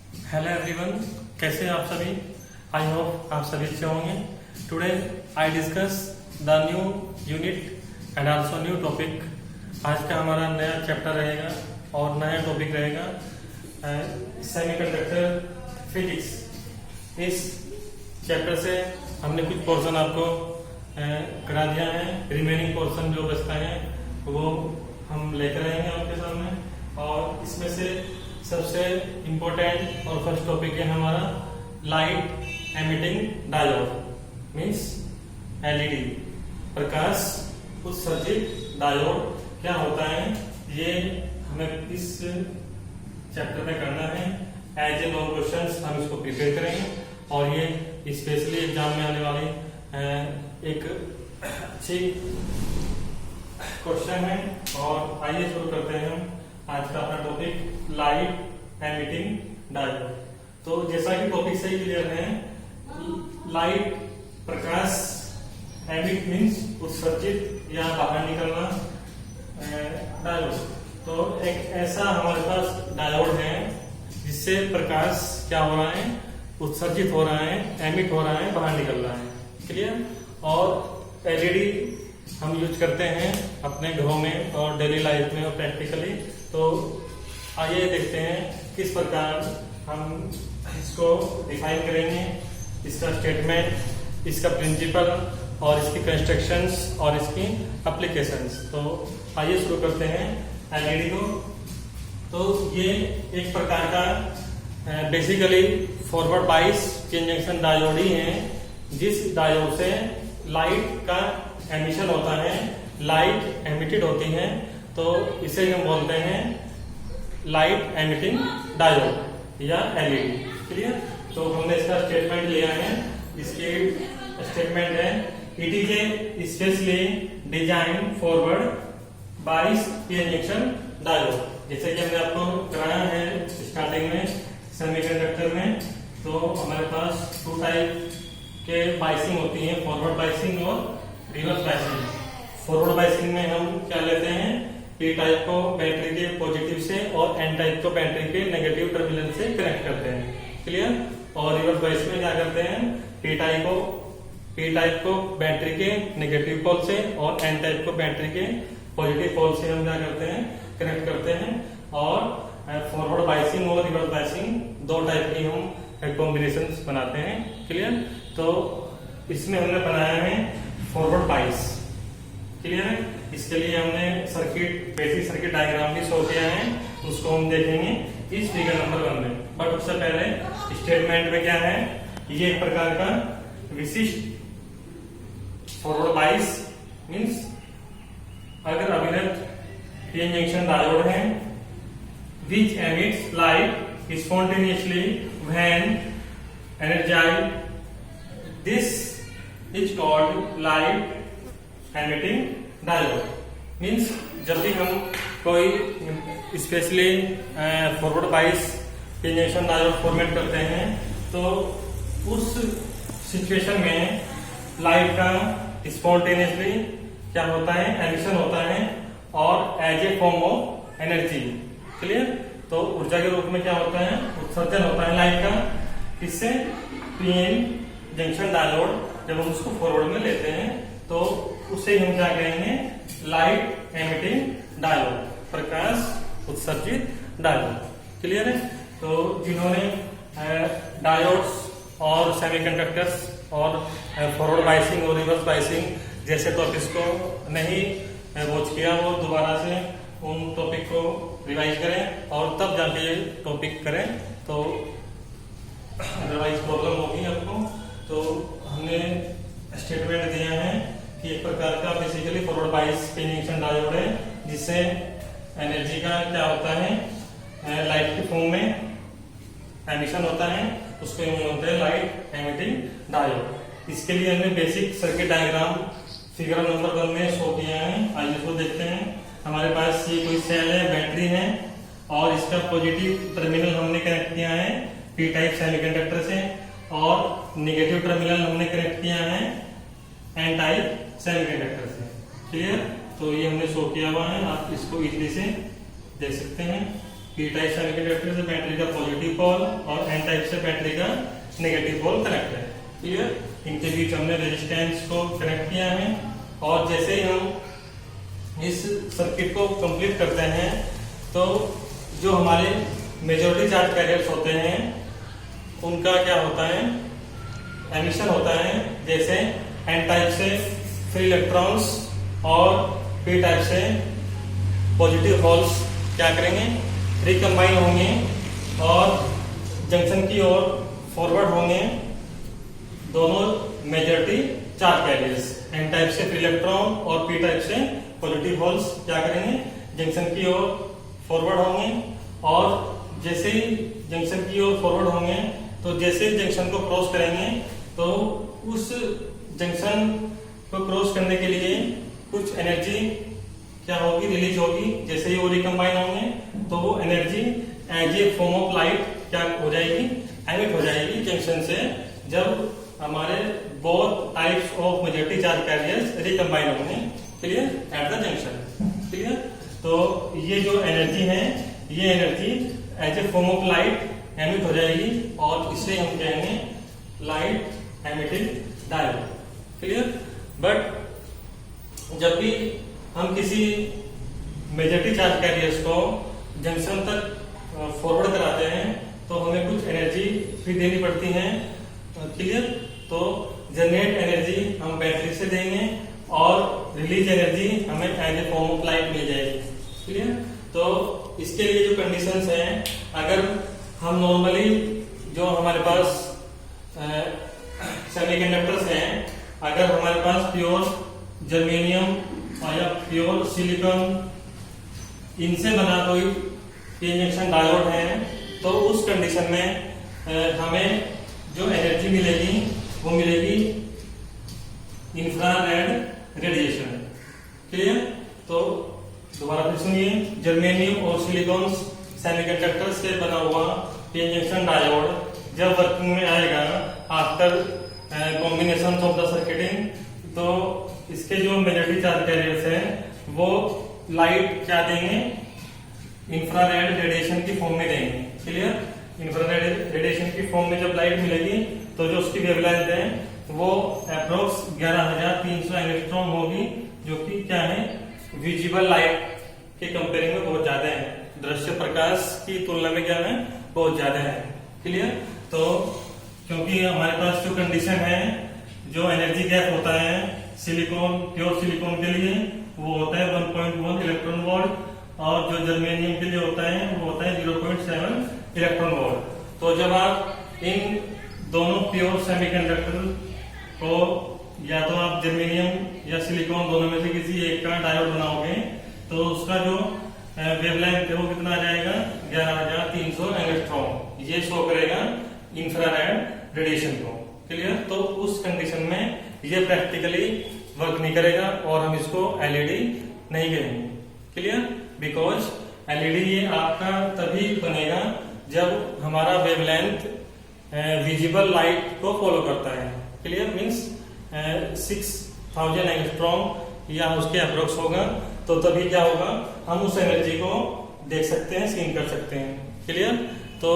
Hello everyone, कैसे हैं आप सभी। आई होप आप सभी अच्छे होंगे। Today I discuss the new unit and also new topic. आज का हमारा नया चैप्टर रहेगा और नया टॉपिक रहेगा सेमीकंडक्टर फिजिक्स। इस चैप्टर से हमने कुछ पोर्शन आपको करा दिया है। रिमेनिंग पोर्शन जो बचता है वो हम लेकर आएंगे आपके सामने। और इसमें से सबसे इम्पोर्टेंट और फर्स्ट टॉपिक है हमारा light emitting diode, means LED, प्रकाश उत्सर्जित डायोड क्या होता है, ये हमें इस चैप्टर में करना है। एज ए लॉन्ग क्वेश्चंस हम इसको प्रिपेयर करेंगे और ये स्पेशली एग्जाम में आने वाली एक अच्छी क्वेश्चन है। और आइए शुरू करते हैं हम आज का अपना टॉपिक लाइट एमिटिंग डायोड। तो जैसा कि टॉपिक से ही क्लियर है, लाइट प्रकाश, एमिट मीन्स उत्सर्जित या बाहर निकलना, डायोड। तो एक ऐसा हमारे पास डायोड है जिससे प्रकाश क्या हो रहा है, उत्सर्जित हो रहा है, एमिट हो रहा है, बाहर निकल रहा है। क्लियर। और एलईडी हम यूज करते हैं अपने घरों में और डेली लाइफ में और प्रैक्टिकली। तो आइए देखते हैं किस प्रकार हम इसको डिफाइन करेंगे, इसका स्टेटमेंट, इसका प्रिंसिपल और इसकी कंस्ट्रक्शंस और इसकी एप्लीकेशंस। तो आइए शुरू करते हैं एलईडी को। तो ये एक प्रकार का बेसिकली फॉरवर्ड बाइस चेन जंक्शन डायोड ही है, जिस डायोड से लाइट का एमिशन होता है, लाइट एमिटेड होती है। तो इसे हम बोलते हैं लाइट एमिटिंग डायोड या एलईडी। क्लियर। तो हमने इसका स्टेटमेंट लिया है। इसके स्टेटमेंट है, it is a specially design forward bias PN junction diode. जैसे कि हमने आपको कराया है स्टार्टिंग में सेमीकंडक्टर में, तो हमारे पास टू टाइप के बाइसिंग होती है, फॉरवर्ड बाइसिंग और रिवर्स बाइसिंग। फॉरवर्ड बाइसिंग में हम क्या लेते हैं, पी टाइप को बैटरी के पॉजिटिव से और एन टाइप को बैटरी के नेगेटिव टर्मिनल से कनेक्ट करते हैं। क्लियर। और रिवर्स बाइस में क्या करते हैं, पी टाइप को बैटरी के नेगेटिव पोल से और एन टाइप को बैटरी के पॉजिटिव पोल से हम क्या करते हैं, कनेक्ट करते हैं। और फॉरवर्ड बाइसिंग और रिवर्स बाइसिंग दो टाइप की हम कॉम्बिनेशन बनाते हैं। क्लियर। तो इसमें हमने बनाया है फॉरवर्ड बाइस। क्लियर है। इसके लिए हमने सर्किट, बेसिक सर्किट डायग्राम भी शो किया है, उसको हम देखेंगे इस फिगर नंबर 1 में। बट उससे पहले स्टेटमेंट में क्या है, ये एक प्रकार का विशिष्ट फॉरवर्ड बाइस मीन्स अगर अभिनत पीएन जंक्शन डायोड है which emits light spontaneously when energized, this is called light emitting diode. Means जब भी हम कोई specially forward bias PN junction diode format करते हैं, तो उस सिचुएशन में लाइट का स्पॉन्टेनियसली क्या होता है, एमिशन होता है और as a form of energy. Clear. तो ऊर्जा के रूप में क्या होता है, उत्सर्जन होता है लाइट का। इससे पीएन जंक्शन डायोड जब हम उसको फॉरवर्ड में लेते हैं तो उसे हम क्या कहेंगे, लाइट एमिटिंग डायोड, प्रकाश उत्सर्जित डायोड। क्लियर है। तो जिन्होंने डायोड्स और सेमीकंडक्टर्स और फॉरवर्ड बाइसिंग और रिवर्स बाइसिंग जैसे टॉपिक्स को नहीं वॉच किया, वो दोबारा से उन टॉपिक को रिवाइज करें और तब जाके ये टॉपिक करें, तो अदरवाइज प्रॉब्लम होगी आपको। तो हमने स्टेटमेंट दिया है कि एक प्रकार का basically forward bias PN junction diode है, जिससे एनर्जी का क्या होता है, लाइट के फॉर्म में एमिशन होता है, उसको हम बोलते हैं लाइट एमिटिंग डायोड। इसके लिए हमने basic circuit diagram figure number 1 में शो किया है। आइए इसको देखते हैं। हमारे पास ये कोई सेल है, बैटरी है और इसका पॉजिटिव टर्मिनल हमने कनेक्ट किया है पी टाइप सेमीकंडक्टर से और नेगेटिव टर्मिनल हमने कनेक्ट किया है एन टाइप सेमीकंडक्टर से। क्लियर। तो ये हमने शो किया हुआ है, आप इसको इजीली से देख सकते हैं। पी टाइप सेमीकंडक्टर से बैटरी का पॉजिटिव पोल और एन टाइप से बैटरी का नेगेटिव पोल कनेक्ट है। क्लियर? इनके बीच हमने रेजिस्टेंस को कनेक्ट किया है और जैसे ही हम इस सर्किट को कंप्लीट करते हैं तो जो हमारे मेजॉरिटी चार्ज कैरियर्स होते हैं उनका क्या होता है, एमिशन होता है। जैसे एन टाइप से फ्री इलेक्ट्रॉन्स और पी टाइप से पॉजिटिव होल्स क्या करेंगे, रिकम्बाइन होंगे और जंक्शन की ओर फॉरवर्ड होंगे दोनों majority charge carriers. N type से फ्री इलेक्ट्रॉन और पी टाइप से पॉजिटिव होल्स क्या करेंगे, जंक्शन की ओर फॉरवर्ड होंगे और जैसे ही जंक्शन की ओर फॉरवर्ड होंगे तो जैसे जंक्शन को क्रॉस करेंगे तो उस जंक्शन को क्रॉस करने के लिए कुछ एनर्जी क्या होगी, रिलीज होगी। जैसे ही वो रिकम्बाइन होंगे तो वो energy as a form of light क्या हो जाएगी, एमिट हो जाएगी जंक्शन से, जब हमारे both types of majority charge carriers recombine होंगे। Clear? At the junction. Clear? तो ये जो एनर्जी है ये energy as a form of light emit हो जाएगी और इसे हम कहेंगे light emitting diode. Clear? But जब भी हम किसी मेजॉरिटी चार्ज कैरियर्स को जंक्शन तक फॉरवर्ड कराते हैं तो हमें कुछ एनर्जी भी देनी पड़ती है। क्लियर? तो जनरेट एनर्जी हम बैटरी से देंगे और रिलीज एनर्जी हमें as a form of light मिल जाएगी। क्लियर? तो इसके लिए जो कंडीशंस हैं, अगर हम नॉर्मली जो हमारे पास सेमीकंडक्टर्स हैं, अगर हमारे पास प्योर जर्मेनियम या प्योर सिलिकॉन इनसे बना कोई इंजेक्शन डायोड है तो उस कंडीशन में हमें जो एनर्जी मिलेगी वो मिलेगी इंफ्रारेड रेडिएशन। क्लियर? तो दोबारा फिर सुनिए, जर्मेनियम और सिलिकॉन सेमीकंडक्टर से बना हुआ इंजेक्शन डायोड जब वर्किंग में आएगा after combination of the circuiting, तो इसके जो मेजॉरिटी चार्ज कैरियर्स हैं वो लाइट क्या देंगे, इंफ्रारेड रेडिएशन की फॉर्म में देंगे। क्लियर? इंफ्रारेड रेडिएशन की फॉर्म में जब लाइट मिलेगी तो जो उसकी वेवलेंथ है वो अप्रोक्स 11300 एंगस्ट्रॉम होगी, जो कि क्या है, विजिबल लाइट के कंपेयरिंग में बहुत ज्यादा है, दृश्य प्रकाश की तुलना में क्या है, बहुत ज्यादा है। क्लियर? तो क्योंकि हमारे पास जो कंडीशन है, जो एनर्जी गैप होता है सिलिकॉन, प्योर सिलिकॉन के लिए वो होता है 1.1 इलेक्ट्रॉन वोल्ट और जो जर्मेनियम के लिए होता है वो होता है 0.7 इलेक्ट्रॉन वोल्ट। तो जब आप इन दोनों प्योर सेमीकंडक्टर को या तो आप जर्मेनियम या सिलिकॉन दोनों में से किसी एक का डायोड बनाओगे तो उसका जो वेवलेंथ है वो कितना आ जाएगा, 11300 एंगस्ट्रॉम। ये शो करेगा इंफ्रारेड रेडिएशन को। क्लियर? तो उस कंडीशन में ये प्रैक्टिकली वर्क नहीं करेगा और हम इसको एलईडी नहीं कहेंगे। क्लियर? बिकॉज एलईडी ये आपका तभी बनेगा जब हमारा वेवलेंथ विजिबल लाइट को फॉलो करता है। क्लियर? मीन्स 6000 एंगस्ट्रॉम या उसके अप्रोक्स होगा तो तभी क्या होगा, हम उस एनर्जी को देख सकते हैं, सीन कर सकते हैं। क्लियर? तो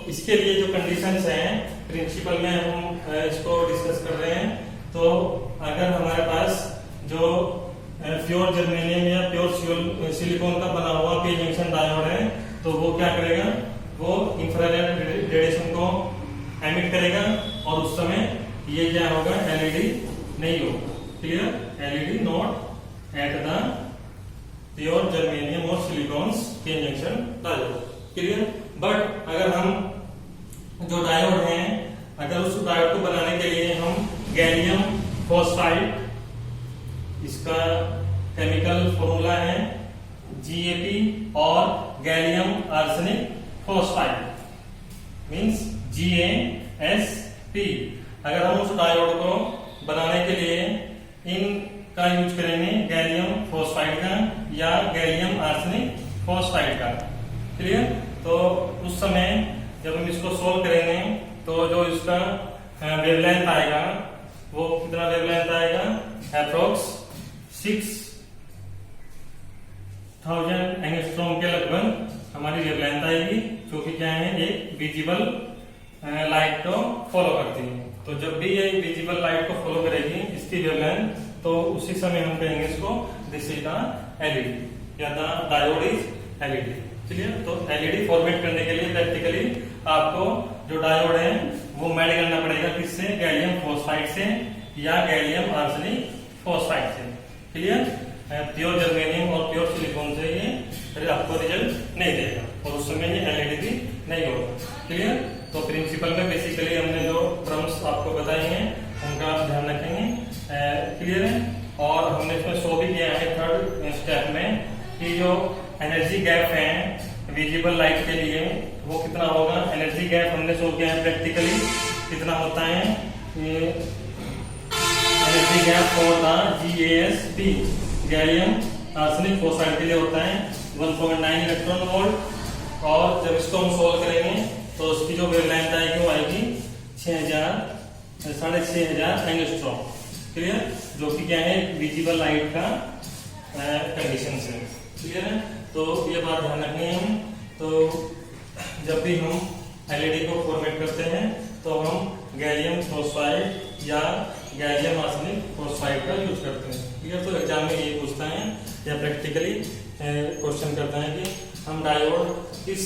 इसके लिए जो कंडीशंस हैं प्रिंसिपल में हम इसको डिस्कस कर रहे हैं। तो अगर हमारे पास जो प्योर जर्मेनियम या प्योर सिलिकॉन का बना हुआ पी जंक्शन डायोड है तो वो क्या करेगा, वो इंफ्रारेड रेडिएशन को एमिट करेगा और उस समय ये क्या होगा, एलईडी नहीं होगा। Clear? LED not at the pure germanium और silicon P junction diode. Clear? But अगर हम जो डायोड हैं, अगर उस डायोड को बनाने के लिए हम गैलियम फॉस्फाइड, इसका केमिकल फॉर्मूला है GAP और gallium arsenic phosphide means GaSP। अगर हम उस डायोड को बनाने के लिए इनका यूज करेंगे, गैलियम फॉस्फाइड का या गैलियम आर्सेनिक फॉस्फाइड का। क्लियर? तो उस समय जब हम इसको सोल्व करेंगे तो जो इसका वेवलेंथ आएगा वो कितना वेवलेंथ आएगा, अप्रोक्स 6000 एंगस्ट्रॉम के लगभग हमारी वेवलेंथ आएगी, जो कि क्या है, एक विजिबल लाइट को फॉलो करती है। तो जब भी ये विजिबल लाइट को फॉलो करेगी इसकी वेवलेंथ, तो उसी समय हम कहेंगे इसको दिस इज द एलईडी या the diode is LED. Clear? तो एलईडी फॉर्मेट करने के लिए प्रैक्टिकली आपको जो डायोड है वो मेल्ट करना पड़ेगा, किससे? गैलियम फॉस्फाइड से या गैलियम आर्सेनिक फॉस्फाइड से। क्लियर? प्योर जर्मेनियम और प्योर सिलिकॉन से ये आपको रिजल्ट नहीं देगा और उस समय ये एलईडी भी नहीं होगा। क्लियर? तो प्रिंसिपल में बेसिकली हमने जो टर्म्स आपको बताई हैं उनका आप ध्यान रखेंगे। क्लियर है? और हमने इसमें शो भी किया है थर्ड स्टेप में कि जो एनर्जी गैप है विजिबल लाइट के लिए वो कितना होगा। एनर्जी गैप हमने शो किया है प्रैक्टिकली कितना होता है। ये energy gap for the GaSP gallium arsenic phosphide के लिए होता है 1.9 इलेक्ट्रॉन वोल्ट। और जब इसको हम सोल्व करेंगे तो उसकी जो वेवलेंथ आएगी वो आएगी 6,500 एंगस्ट्रॉम। क्लियर? जो कि क्या है, विजिबल लाइट का कंडीशन से। क्लियर है? तो ये बात ध्यान रखनी है हम। तो जब भी हम एलईडी को फॉर्मेट करते हैं तो हम गैलियम फॉस्फाइड या गैलियम आर्सेनिक फॉस्फाइड का यूज करते हैं। क्लियर? तो एग्जाम में ये पूछता है या प्रैक्टिकली क्वेश्चन करता है कि हम डायोड किस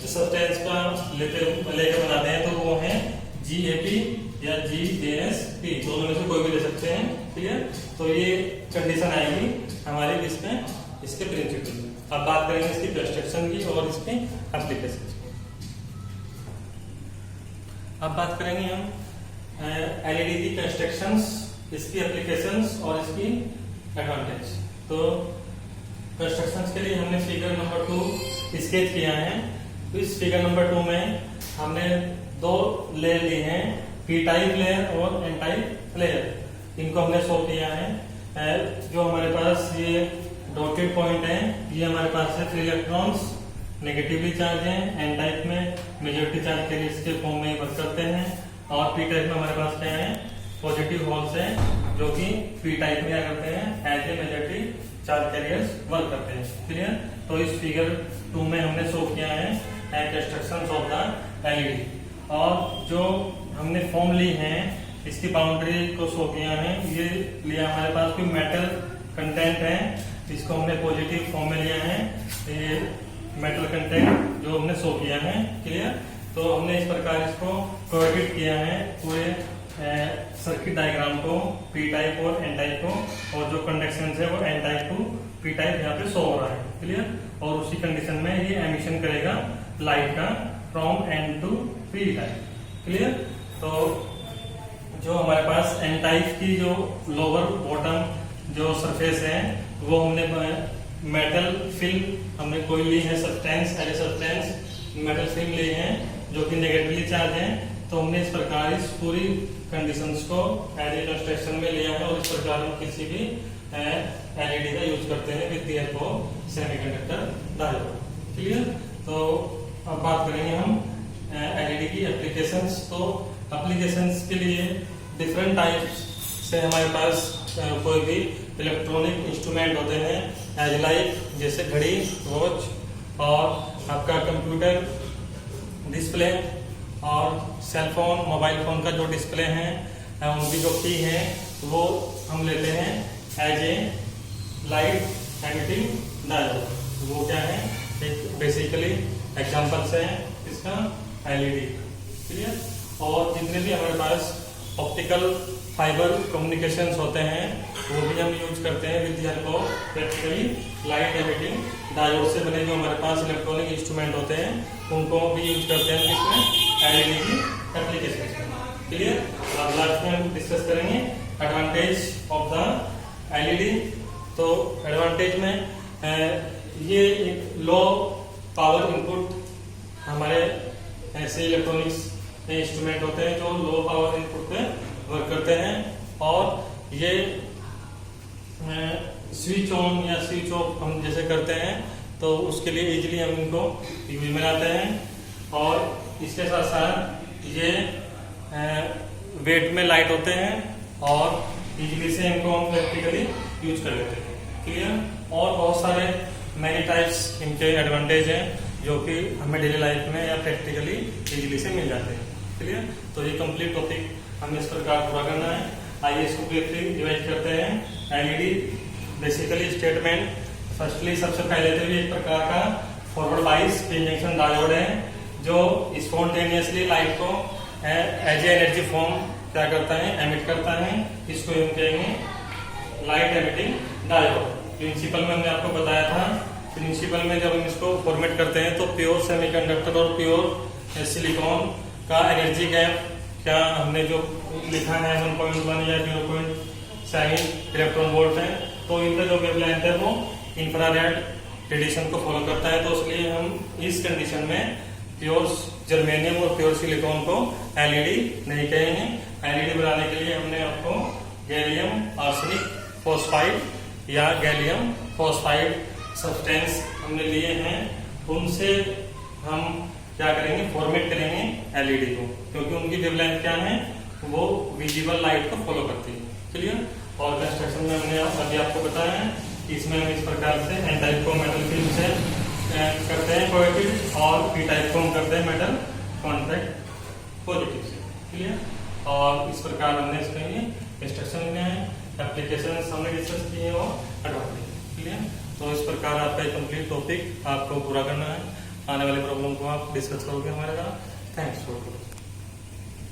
सब्सटेंस का लेकर बनाते हैं, तो वो है GaP या GaSP, दोनों में से कोई भी ले सकते हैं। क्लियर? तो ये कंडीशन आएगी हमारे इसमें, इसके प्रिंसिपल में। अब बात करेंगे इसकी कंस्ट्रक्शन की और इसके एप्लीकेशन की। अब बात करेंगे हम एलईडी की कंस्ट्रक्शंस, इसकी एप्लीकेशंस और इसकी एडवांटेज। तो कंस्ट्रक्शंस के लिए हमने फिगर नंबर 2 स्केच किया है। तो इस फिगर नंबर 2 में हमने दो लेयर लिए हैं, पी टाइप लेयर और एन टाइप लेयर। इनको हमने शो किया है। जो हमारे पास ये डॉटेड पॉइंट है ये हमारे पास है 3 इलेक्ट्रॉन्स नेगेटिवली चार्ज हैं। एन टाइप में मेजॉरिटी चार्ज कैरियर्स इसके फॉर्म में वर्क करते हैं और पी टाइप में हमारे पास क्या है, पॉजिटिव होल्स है जो कि पी टाइप में क्या करते हैं, as a majority charge carriers work करते हैं। क्लियर? तो इस फिगर 2 में हमने शो किया है कंस्ट्रक्शंस ऑफ द एलईडी। और जो हमने फॉर्म ली है इसकी बाउंड्री को शो किया है। ये लिया हमारे पास कोई मेटल कंटेंट है, इसको हमने पॉजिटिव फॉर्म में लिया है। ये मेटल कंटेंट जो हमने शो किया है। क्लियर? तो हमने इस प्रकार इसको कोऑर्डिनेट किया है पूरे सर्किट डायग्राम को, पी टाइप और एन टाइप को, और जो कंडक्शन है वो N type to P type यहाँ पे शो हो रहा है। क्लियर? और उसी कंडीशन में ये एमिशन करेगा लाइट का from N to P type. Clear? तो जो हमारे पास एन टाइप की जो लोअर बॉटम जो सरफेस है वो हमने मेटल फिल्म हमने कोई ली है, सब्सटेंस मेटल फिल्म ली है जो कि नेगेटिवली चार्ज है। तो हमने इस प्रकार इस पूरी कंडीशंस को एज ए कंस्ट्रक्शन में लिया है और इस प्रकार हम किसी भी एलईडी का यूज करते हैं with the help of semiconductor diode. Clear? तो अब बात करेंगे हम एलईडी की एप्लीकेशंस। तो एप्लीकेशंस के लिए डिफरेंट टाइप्स से हमारे पास कोई भी इलेक्ट्रॉनिक इंस्ट्रूमेंट होते हैं एज लाइक, जैसे घड़ी, वॉच और आपका कंप्यूटर डिस्प्ले और सेलफोन, मोबाइल फोन का जो डिस्प्ले है उनकी जो की है वो हम लेते हैं as a light emitting diode. वो क्या है, एक बेसिकली एग्जांपल्स है इसका एलईडी। क्लियर? और जितने भी हमारे पास ऑप्टिकल फाइबर कम्युनिकेशंस होते हैं वो भी हम यूज करते हैं with the help of practically light emitting diode से बने जो हमारे पास इलेक्ट्रॉनिक इंस्ट्रूमेंट होते हैं उनको भी यूज करते हैं इसमें एलईडी की एप्लीकेशन। क्लियर? अब लास्ट में हम डिस्कस करेंगे एडवांटेज ऑफ द एलईडी। तो एडवांटेज में ये एक लो पावर इनपुट, हमारे ऐसे इलेक्ट्रॉनिक्स इंस्ट्रूमेंट होते हैं जो लो पावर इनपुट पे वर्क करते हैं और ये स्विच ऑन या स्विच ऑफ हम जैसे करते हैं तो उसके लिए इजीली हम इनको यूज में लाते हैं। और इसके साथ साथ ये वेट में लाइट होते हैं और इजीली से इनको हम प्रैक्टिकली यूज कर लेते हैं। क्लियर? और बहुत सारे मैनी टाइप्स इनके एडवांटेज हैं जो कि हमें डेली लाइफ में या प्रैक्टिकली इजीली से मिल जाते हैं। क्लियर? तो ये कंप्लीट टॉपिक हमें इस प्रकार पूरा करना है। आइए इसको ब्रीफली डिवाइड करते हैं। एलईडी बेसिकली स्टेटमेंट, फर्स्टली सबसे पहले तो ये एक प्रकार का फॉरवर्ड बाइस पी जंक्शन डायोड है जो स्पॉन्टेनियसली लाइट को एज ए एनर्जी फॉर्म क्या करता है, एमिट करता है। इसको हम कहेंगे लाइट एमिटिंग डायोड। प्रिंसिपल में हमने आपको बताया था, प्रिंसिपल में जब हम इसको फॉर्मेट करते हैं तो प्योर सेमीकंडक्टर और प्योर सिलिकॉन का एनर्जी गैप क्या हमने जो लिखा है 1.1 या 0.7 इलेक्ट्रॉन वोल्ट है, तो इनका जो वेवलेंथ है वो इंफ्रारेड रेडिएशन को फॉलो करता है। तो इसलिए हम इस कंडीशन में प्योर जर्मेनियम और प्योर सिलिकॉन को एलईडी नहीं कहेंगे। एलईडी बनाने के लिए हमने आपको गैलियम आर्सेनिक फॉस्फाइड या गैलियम फॉस्फाइड सब्सटेंस हमने लिए हैं, उनसे हम क्या करेंगे, फॉर्मेट करेंगे एलईडी को, क्योंकि उनकी वेवलेंथ क्या है, वो विजिबल लाइट को फॉलो करती है। क्लियर? और कंस्ट्रक्शन में हमने अभी आपको बताया है कि इसमें हम इस प्रकार से एन टाइप को मेटल फिल्म से करते हैं कोएटेड, और पी टाइप को हम करते हैं मेटल कॉन्टैक्ट पॉजिटिव से। क्लियर? और इस प्रकार हमने इसके लिए इंस्ट्रक्शन लिया है, एप्लीकेशन हमने डिस्कस किए और एडवांटेज। क्लियर? तो इस प्रकार आपका कंप्लीट टॉपिक आपको पूरा करना है। आने वाली प्रॉब्लम को आप डिस्कस करोगे हमारे साथ। Thanks for